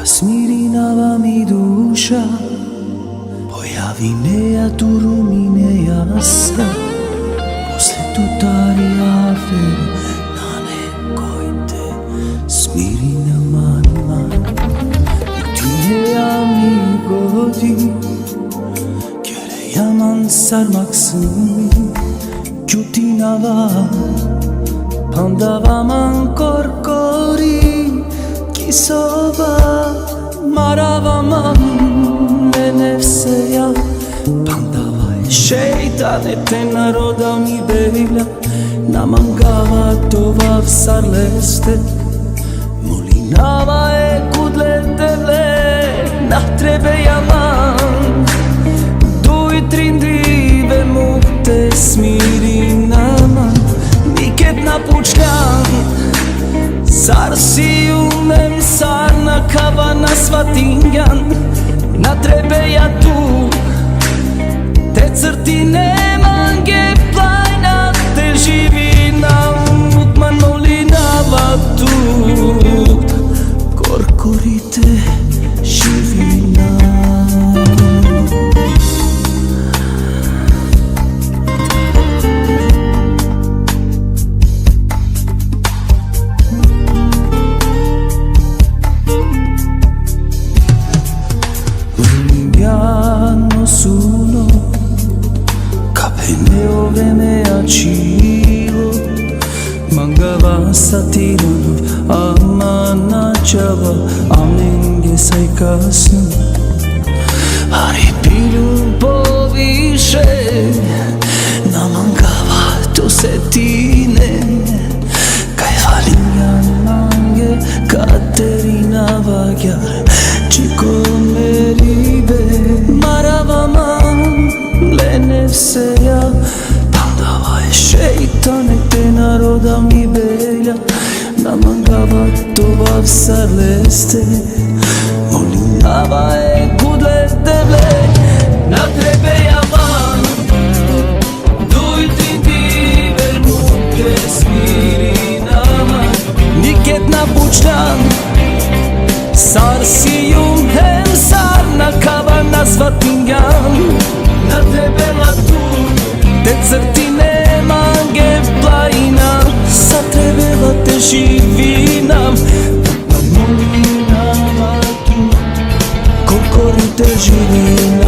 Смиринава ми душа, појави неја туру минеја се. После тутарија афери на некоите смирина мама. Тинеја ми годи, кере јаман сармаксыми, ќутинава, пандава ман коркори, кисова. Мараваман мене всеја пандава шејтане те народа ми бејля на мангава това всарлесте молинава кудлетеле на требе јаман дуј триндиве мукте смиринаман никет на пучлян Сарсиумем сарна кава на сватињан на требеја ту те црти неманге плајна те живи на мукман молинава тут коркорите живина. Sono capenneo vemeacivo mangava satirano amanachava amenge sai kasno aripilju poviše na mangava to setine kaj valinjan mange Katerina Magyar Chico meribe Maravaman lene всеја пандава шејтане те народа ми бејля на мангава това всарлесте молинава кудлетеле на требе јаман дуј тиндиве муке смиринама никет на пучлян Сарсиум хем сарна кава на сватињан на тебе лату те црти неманге плајна са требела те живинам на молинава ту колкорите живина.